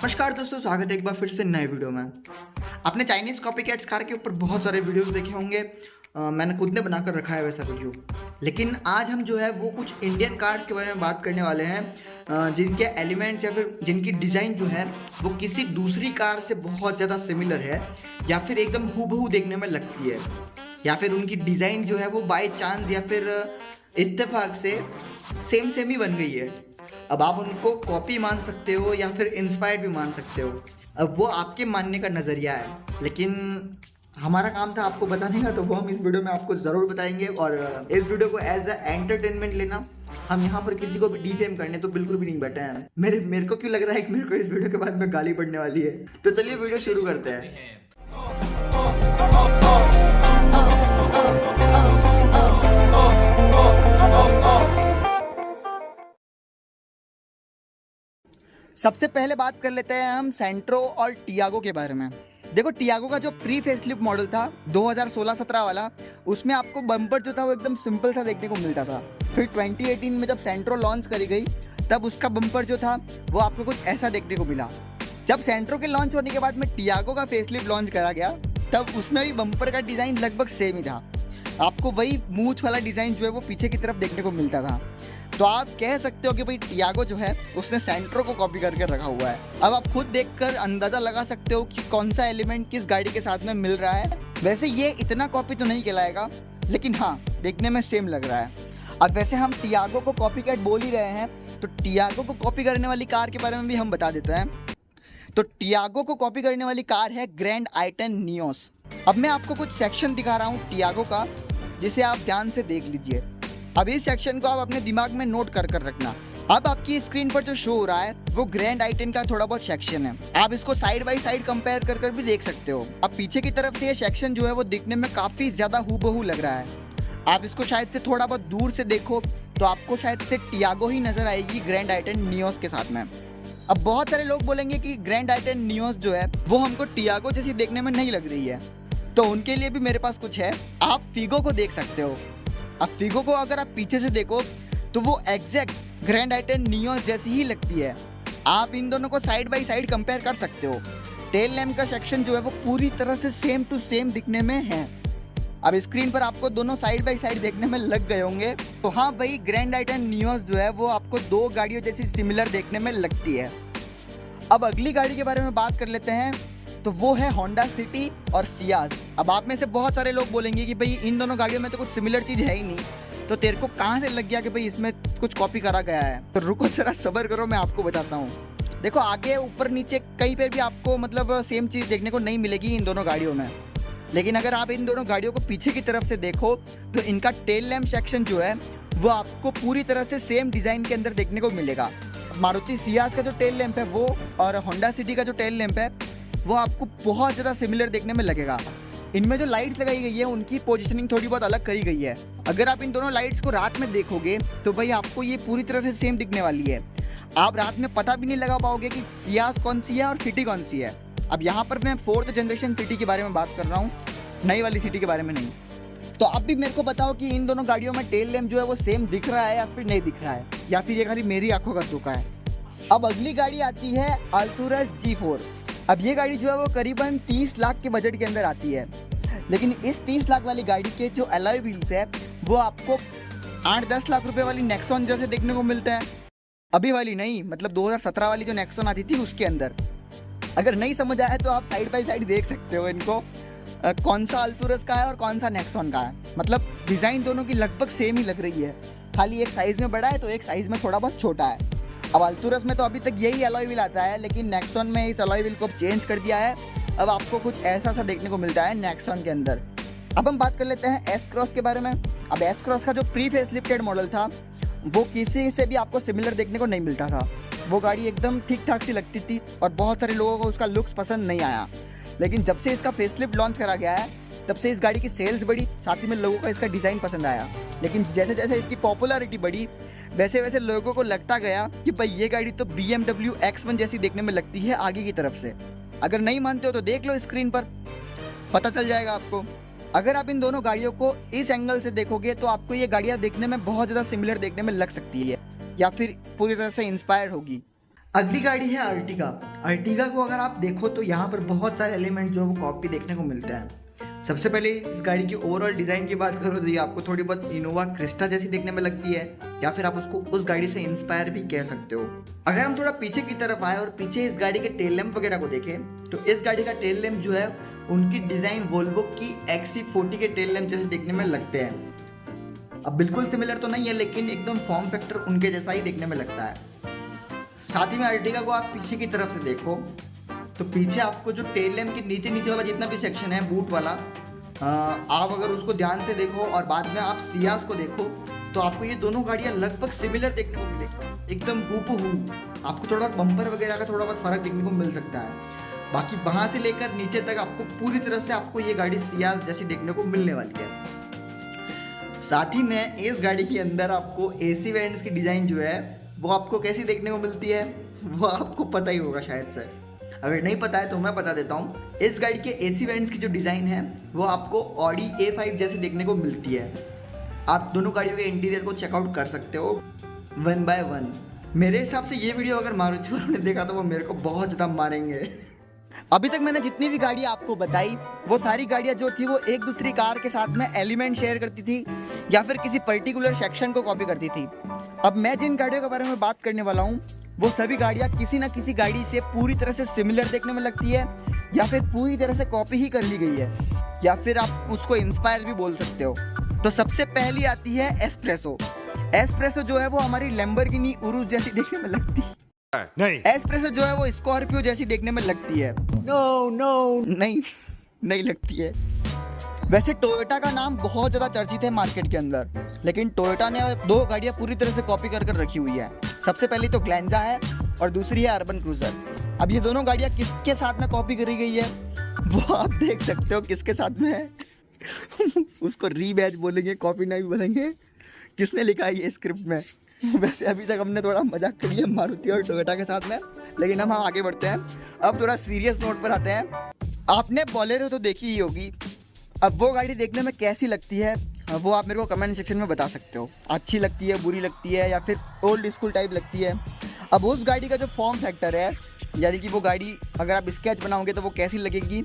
नमस्कार दोस्तों, स्वागत है एक बार फिर से नए वीडियो में। आपने चाइनीज़ कॉपी कैट्स कार के ऊपर बहुत सारे वीडियोस देखे होंगे। मैंने खुद ने बनाकर रखा है वैसा वीडियो। लेकिन आज हम जो है वो कुछ इंडियन कार्स के बारे में बात करने वाले हैं, जिनके एलिमेंट्स या फिर जिनकी डिज़ाइन जो है वो किसी दूसरी कार से बहुत ज़्यादा सिमिलर है, या फिर एकदम हूबहू देखने में लगती है, या फिर उनकी डिज़ाइन जो है वो बाय चांस या फिर इत्तेफाक से सेम ही बन गई है। अब आप उनको कॉपी मान सकते हो या फिर इंस्पायर्ड भी मान सकते हो। अब वो आपके मानने का नज़रिया है, लेकिन हमारा काम था आपको बताने का, तो वो हम इस वीडियो में आपको ज़रूर बताएंगे। और इस वीडियो को एज अ एंटरटेनमेंट लेना। हम यहाँ पर किसी को भी डिफेम करने तो बिल्कुल भी नहीं बैठे हैं। मेरे को क्यों लग रहा है कि मेरे को इस वीडियो के बाद में गाली पड़ने वाली है। तो चलिए वीडियो शुरू करते हैं। सबसे पहले बात कर लेते हैं हम सेंट्रो और टियागो के बारे में। देखो, टियागो का जो प्री फेसलिफ्ट मॉडल था 2016-17 वाला, उसमें आपको बम्पर जो था वो एकदम सिंपल सा देखने को मिलता था। फिर 2018 में जब सेंट्रो लॉन्च करी गई तब उसका बम्पर जो था वो आपको कुछ ऐसा देखने को मिला। जब सेंट्रो के लॉन्च होने के बाद में टियागो का फेसलिफ्ट लॉन्च करा गया तब उसमें भी बम्पर का डिज़ाइन लगभग सेम ही था। आपको वही मूंछ वाला डिज़ाइन जो है वो पीछे की तरफ देखने को मिलता था। तो आप कह सकते हो कि भाई टियागो जो है उसने सेंट्रो को कॉपी करके रखा हुआ है। अब आप खुद देखकर अंदाज़ा लगा सकते हो कि कौन सा एलिमेंट किस गाड़ी के साथ में मिल रहा है। वैसे ये इतना कॉपी तो नहीं कहलाएगा, लेकिन हाँ, देखने में सेम लग रहा है। अब वैसे हम टियागो को कॉपी कैट बोल ही रहे हैं, तो टियागो को कॉपी करने वाली कार के बारे में भी हम बता देते हैं। तो टियागो को कॉपी करने वाली कार है ग्रैंड आइटन नियोस। अब मैं आपको कुछ सेक्शन दिखा रहा हूँ टियागो का, जिसे आप ध्यान से देख लीजिए। अब इस सेक्शन को आप अपने दिमाग में नोट कर रखना। अब आपकी स्क्रीन पर जो शो हो रहा है वो ग्रैंड आइटन का थोड़ा बहुत सेक्शन है। आप इसको साइड बाय साइड कंपेयर कर भी देख सकते हो। अब पीछे की तरफ से ये सेक्शन जो है वो दिखने में काफ़ी ज़्यादा हूबहू लग रहा है। आप इसको शायद से थोड़ा बहुत दूर से देखो तो आपको शायद से टियागो ही नज़र आएगी ग्रैंड आइटन नियोस के साथ में। अब बहुत सारे लोग बोलेंगे कि ग्रैंड आइटन नियोस जो है वो हमको टियागो जैसी देखने में नहीं लग रही है, तो उनके लिए भी मेरे पास कुछ है। आप फिगो को देख सकते हो। अब फिगो को अगर आप पीछे से देखो तो वो एग्जैक्ट ग्रैंड आइटन नियोस जैसी ही लगती है। आप इन दोनों को साइड बाय साइड कंपेयर कर सकते हो। टेल लैम्प का सेक्शन जो है वो पूरी तरह से सेम टू सेम दिखने में है। अब स्क्रीन पर आपको दोनों साइड बाय साइड देखने में लग गए होंगे। तो हाँ भाई, ग्रैंड आइटन नियोस जो है वो आपको दो गाड़ियों जैसी सिमिलर देखने में लगती है। अब अगली गाड़ी के बारे में बात कर लेते हैं, तो वो है होंडा सिटी और सियाज। अब आप में से बहुत सारे लोग बोलेंगे कि भाई इन दोनों गाड़ियों में तो कुछ सिमिलर चीज़ है ही नहीं, तो तेरे को कहाँ से लग गया कि भाई इसमें कुछ कॉपी करा गया है। तो रुको जरा सब्र करो, मैं आपको बताता हूँ। देखो, आगे ऊपर नीचे कहीं पर भी आपको मतलब सेम चीज़ देखने को नहीं मिलेगी इन दोनों गाड़ियों में। लेकिन अगर आप इन दोनों गाड़ियों को पीछे की तरफ से देखो तो इनका टेल लैम्प सेक्शन जो है वो आपको पूरी तरह से सेम डिज़ाइन के अंदर देखने को मिलेगा। मारुति सियाज का जो टेल लैम्प है वो और होंडा सिटी का जो टेल लैम्प है वो आपको बहुत ज़्यादा सिमिलर देखने में लगेगा। इनमें जो लाइट्स लगाई गई है उनकी पोजीशनिंग थोड़ी बहुत अलग करी गई है। अगर आप इन दोनों लाइट्स को रात में देखोगे तो भाई आपको ये पूरी तरह से सेम दिखने वाली है। आप रात में पता भी नहीं लगा पाओगे कि सियाज कौन सी है और सिटी कौन सी है। अब यहाँ पर मैं 4th जनरेशन सिटी के बारे में बात कर रहा हूँ, नई वाली सिटी के बारे में नहीं। तो आप भी मेरे को बताओ कि इन दोनों गाड़ियों में टेल लैम्प जो है वो सेम दिख रहा है या फिर नहीं दिख रहा है, या फिर ये खाली मेरी आंखों का धोखा है। अब अगली गाड़ी आती है अल्टुरस G4। अब ये गाड़ी जो है वो करीबन 30 लाख के बजट के अंदर आती है। लेकिन इस 30 लाख वाली गाड़ी के जो अलॉय व्हील्स है वो आपको 8-10 लाख रुपए वाली नेक्सॉन जैसे देखने को मिलते हैं। अभी वाली नहीं, मतलब 2017 वाली जो नेक्सॉन आती थी उसके अंदर। अगर नहीं समझ आया तो आप साइड बाय साइड देख सकते हो इनको, कौन सा अल्टुरस का है और कौन सा नेक्सॉन का है। मतलब डिज़ाइन दोनों की लगभग सेम ही लग रही है, खाली एक साइज़ में बड़ा है तो एक साइज़ में थोड़ा बहुत छोटा है। अब अल्टुरस में तो अभी तक यही अलॉय व्हील आता है, लेकिन नेक्सॉन में इस अलॉय व्हील को चेंज कर दिया है। अब आपको कुछ ऐसा सा देखने को मिलता है नेक्सॉन के अंदर। अब हम बात कर लेते हैं एस क्रॉस के बारे में। अब एस क्रॉस का जो प्री फेसलिफ्टेड मॉडल था वो किसी से भी आपको सिमिलर देखने को नहीं मिलता था। वो गाड़ी एकदम ठीक ठाक सी लगती थी और बहुत सारे लोगों को उसका लुक्स पसंद नहीं आया। लेकिन जब से इसका फेसलिफ्ट लॉन्च करा गया है तब से इस गाड़ी की सेल्स बढ़ी, साथ ही में लोगों को इसका डिज़ाइन पसंद आया। लेकिन जैसे जैसे इसकी पॉपुलैरिटी बढ़ी वैसे वैसे लोगों को लगता गया कि भाई ये गाड़ी तो BMW X1 जैसी देखने में लगती है आगे की तरफ से। अगर नहीं मानते हो तो देख लो, स्क्रीन पर पता चल जाएगा आपको। अगर आप इन दोनों गाड़ियों को इस एंगल से देखोगे तो आपको ये गाड़ियाँ देखने में बहुत ज़्यादा सिमिलर देखने में लग सकती है, या फिर पूरी तरह से इंस्पायर होगी। अगली गाड़ी है अर्टिगा। अर्टिगा को अगर आप देखो तो यहाँ पर बहुत सारे एलिमेंट जो वो कॉपी देखने को मिलते हैं। सबसे पहले इस गाड़ी की ओवरऑल डिज़ाइन की बात करो तो ये आपको थोड़ी बहुत इनोवा क्रिस्टा जैसी देखने में लगती है, या फिर आप उसको उस गाड़ी से इंस्पायर भी कह सकते हो। अगर हम थोड़ा पीछे की तरफ आए और पीछे इस गाड़ी के टेल लैम्प वगैरह को देखें तो इस गाड़ी का टेल लैम्प जो है उनकी डिज़ाइन वोल्वो की XC40 के टेल लैम्प जैसे देखने में लगते हैं। अब बिल्कुल सिमिलर तो नहीं है, लेकिन एकदम फॉर्म फैक्टर उनके जैसा ही देखने में लगता है। साथ ही में अर्टिगा को आप पीछे की तरफ से देखो तो पीछे आपको जो टेल लैम्प के नीचे नीचे वाला जितना भी सेक्शन है बूट वाला, आप अगर उसको ध्यान से देखो और बाद में आप सियाज को देखो तो आपको ये दोनों गाड़ियाँ लगभग सिमिलर देखने को मिलेगी, एकदम हूबहू। आपको थोड़ा बम्पर वगैरह का थोड़ा बहुत फर्क देखने को मिल सकता है, बाकी वहाँ से लेकर नीचे तक आपको पूरी तरह से आपको ये गाड़ी सियाज जैसी देखने को मिलने वाली है। साथ ही में इस गाड़ी के अंदर आपको AC वेरिएंट्स की डिज़ाइन जो है वो आपको कैसी देखने को मिलती है वो आपको पता ही होगा शायद से। अगर नहीं पता है तो मैं बता देता हूँ। इस गाड़ी के AC वेरिएंट्स की जो डिज़ाइन है वो आपको ऑडी A5 जैसी देखने को मिलती है। आप दोनों गाड़ियों के इंटीरियर को चेकआउट कर सकते हो 1 by 1। मेरे हिसाब से ये वीडियो अगर मारुति वालों ने देखा तो वो मेरे को बहुत ज़्यादा मारेंगे। अभी तक मैंने जितनी भी गाड़ी आपको बताई वो सारी गाड़ियाँ जो थी वो एक दूसरी कार के साथ में एलिमेंट शेयर करती थी या फिर किसी पर्टिकुलर सेक्शन को कॉपी करती थी। अब मैं जिन गाड़ियों के बारे में बात करने वाला हूँ वो सभी गाड़ियाँ किसी न किसी गाड़ी से पूरी तरह से सिमिलर देखने में लगती है, या फिर पूरी तरह से कॉपी ही कर ली गई है, या फिर आप उसको इंस्पायर भी बोल सकते हो। तो सबसे पहली आती है एस्प्रेसो। एस्प्रेसो जो है वो हमारी लैम्बोर्गिनी उरुस जैसी देखने में लगती है। नहीं, एस्प्रेसो जो है वो स्कॉर्पियो जैसी देखने में लगती है। नो नहीं लगती है। वैसे टोयोटा का नाम बहुत ज़्यादा चर्चित है मार्केट के अंदर, लेकिन टोयोटा ने दो गाड़ियाँ पूरी तरह से कॉपी कर रखी हुई है। सबसे पहली तो ग्लैंजा है और दूसरी है अर्बन क्रूजर। अब ये दोनों गाड़ियाँ किसके साथ में कॉपी करी गई है वो आप देख सकते हो किसके साथ में है। उसको रीबैच बोलेंगे, कॉपी नहीं बोलेंगे। किसने लिखा है ये स्क्रिप्ट में? वैसे अभी तक हमने थोड़ा मजाक कर लिया मारुति और टोयोटा के साथ में, लेकिन हम आगे बढ़ते हैं। अब थोड़ा सीरियस नोट पर आते हैं। आपने बोलेरो तो देखी ही होगी, अब वो गाड़ी देखने में कैसी लगती है वो आप मेरे को कमेंट सेक्शन में बता सकते हो। अच्छी लगती है, बुरी लगती है, या फिर ओल्ड स्कूल टाइप लगती है। अब उस गाड़ी का जो फॉर्म फैक्टर है, यानी कि वो गाड़ी अगर आप स्केच बनाओगे तो वो कैसी लगेगी,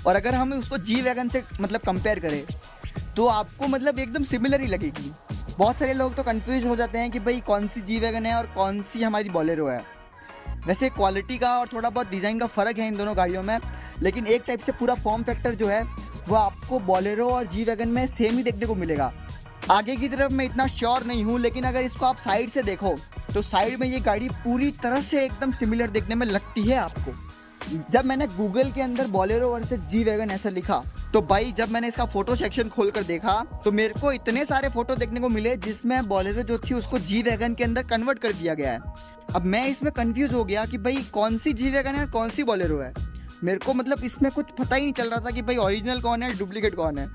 और अगर हम उसको जी वैगन से मतलब कंपेयर करें तो आपको मतलब एकदम सिमिलर ही लगेगी। बहुत सारे लोग तो कंफ्यूज हो जाते हैं कि भाई कौन सी जी वैगन है और कौन सी हमारी बोलेरो है। वैसे क्वालिटी का और थोड़ा बहुत डिज़ाइन का फ़र्क है इन दोनों गाड़ियों में, लेकिन एक टाइप से पूरा फॉर्म फैक्टर जो है वो आपको बोलेरो और जी वैगन में सेम ही देखने को मिलेगा। आगे की तरफ मैं इतना श्योर नहीं हूँ, लेकिन अगर इसको आप साइड से देखो तो साइड में ये गाड़ी पूरी तरह से एकदम सिमिलर देखने में लगती है आपको। जब मैंने गूगल के अंदर बोलेरो वर्सेस जी वैगन ऐसा लिखा तो भाई जब मैंने इसका फ़ोटो सेक्शन खोल कर देखा तो मेरे को इतने सारे फ़ोटो देखने को मिले जिसमें बोलेरो जो थी उसको जी वैगन के अंदर कन्वर्ट कर दिया गया है। अब मैं इसमें कंफ्यूज हो गया कि भाई कौन सी जी वैगन है और कौन सी बोलेरो है। मेरे को मतलब इसमें कुछ पता ही नहीं चल रहा था कि भाई ओरिजिनल कौन है, डुप्लीकेट कौन है।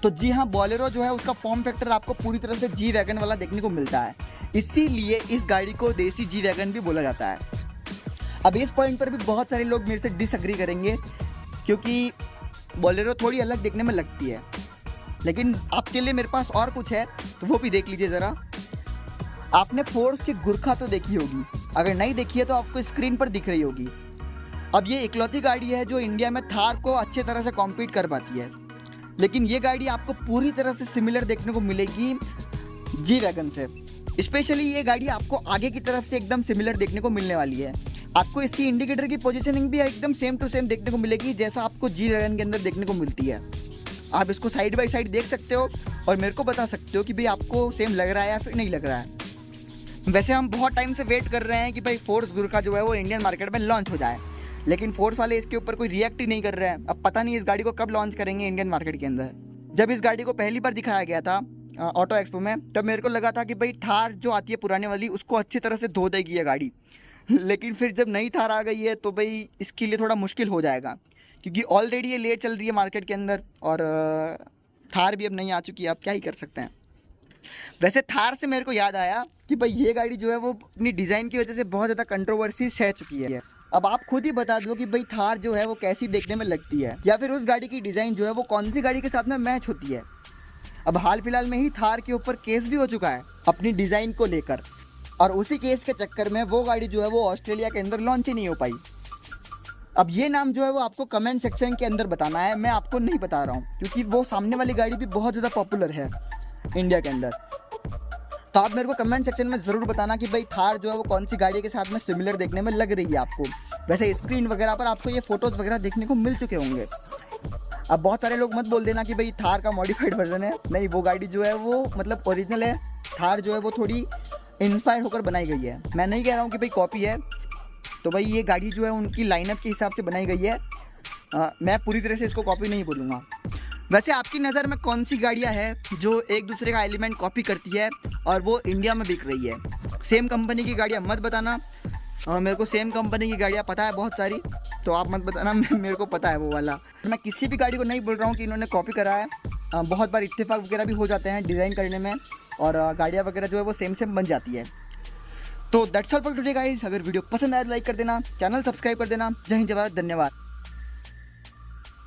तो जी हाँ, बोलेरो जो है उसका फॉर्म फैक्टर आपको पूरी तरह से जी वैगन वाला देखने को मिलता है, इसीलिए इस गाड़ी को देसी जी वैगन भी बोला जाता है। अब इस पॉइंट पर भी बहुत सारे लोग मेरे से डिसएग्री करेंगे क्योंकि बोलेरो थोड़ी अलग देखने में लगती है, लेकिन आपके लिए मेरे पास और कुछ है तो वो भी देख लीजिए ज़रा। आपने फोर्स की गुरखा तो देखी होगी, अगर नहीं देखी है तो आपको स्क्रीन पर दिख रही होगी। अब ये इकलौती गाड़ी है जो इंडिया में थार को अच्छे तरह से कॉम्पीट कर पाती है, लेकिन ये गाड़ी आपको पूरी तरह से सिमिलर देखने को मिलेगी जी वैगन से। स्पेशली ये गाड़ी आपको आगे की तरफ से एकदम सिमिलर देखने को मिलने वाली है। आपको इसकी इंडिकेटर की पोजीशनिंग भी एकदम सेम टू सेम देखने को मिलेगी जैसा आपको जी वैगन के अंदर देखने को मिलती है। आप इसको साइड बाय साइड देख सकते हो और मेरे को बता सकते हो कि भाई आपको सेम लग रहा है या फिर नहीं लग रहा है। वैसे हम बहुत टाइम से वेट कर रहे हैं कि भाई फोर्स गुरखा जो है वो इंडियन मार्केट में लॉन्च हो जाए, लेकिन फोर्स वाले इसके ऊपर कोई रिएक्ट ही नहीं कर रहे हैं। अब पता नहीं इस गाड़ी को कब लॉन्च करेंगे इंडियन मार्केट के अंदर। जब इस गाड़ी को पहली बार दिखाया गया था ऑटो एक्सपो में, तब मेरे को लगा था कि भाई थार जो आती है पुराने वाली उसको अच्छी तरह से धो देगी ये गाड़ी, लेकिन फिर जब नई थार आ गई है तो भाई इसके लिए थोड़ा मुश्किल हो जाएगा, क्योंकि ऑलरेडी ये लेट चल रही है मार्केट के अंदर और थार भी अब नहीं आ चुकी है। आप क्या ही कर सकते हैं। वैसे थार से मेरे को याद आया कि भाई ये गाड़ी जो है वो अपनी डिज़ाइन की वजह से बहुत ज़्यादा कंट्रोवर्सी सह चुकी है। अब आप खुद ही बता दो कि भाई थार जो है वो कैसी देखने में लगती है, या फिर उस गाड़ी की डिज़ाइन जो है वो कौन सी गाड़ी के साथ में मैच होती है। अब हाल फिलहाल में ही थार के ऊपर केस भी हो चुका है अपनी डिज़ाइन को लेकर। और उसी केस के चक्कर में वो गाड़ी जो है वो ऑस्ट्रेलिया के अंदर लॉन्च ही नहीं हो पाई। अब ये नाम जो है वो आपको कमेंट सेक्शन के अंदर बताना है, मैं आपको नहीं बता रहा हूँ, क्योंकि वो सामने वाली गाड़ी भी बहुत ज़्यादा पॉपुलर है इंडिया के अंदर। तो आप मेरे को कमेंट सेक्शन में ज़रूर बताना कि भाई थार जो है वो कौन सी गाड़ी के साथ में सिमिलर देखने में लग रही है आपको। वैसे स्क्रीन वगैरह पर आपको ये फ़ोटोज़ वगैरह देखने को मिल चुके होंगे। अब बहुत सारे लोग मत बोल देना कि भाई थार का मॉडिफाइड वर्जन है, नहीं, वो गाड़ी जो है वो मतलब ओरिजिनल है। थार जो है वो थोड़ी इंस्पायर होकर बनाई गई है। मैं नहीं कह रहा हूँ कि भाई कॉपी है, तो भाई ये गाड़ी जो है उनकी लाइनअप के हिसाब से बनाई गई है। मैं पूरी तरह से इसको कॉपी नहीं बोलूँगा। वैसे आपकी नज़र में कौन सी गाड़ियाँ हैं जो एक दूसरे का एलिमेंट कॉपी करती है और वो इंडिया में बिक रही है? सेम कंपनी की गाड़ियाँ मत बताना। मेरे को सेम कंपनी की गाड़ियाँ पता है बहुत सारी, तो आप मत बताना, मेरे को पता है वो वाला। मैं किसी भी गाड़ी को नहीं बोल रहा हूँ कि इन्होंने कॉपी करा है। बहुत बार इत्तेफाक वगैरह भी हो जाते हैं डिज़ाइन करने में, और गाड़ियाँ वगैरह जो है वो सेम बन जाती है। तो that's all for today guys. अगर वीडियो पसंद आया तो लाइक कर देना, चैनल सब्सक्राइब कर देना। जय हिंद, जय भारत, धन्यवाद।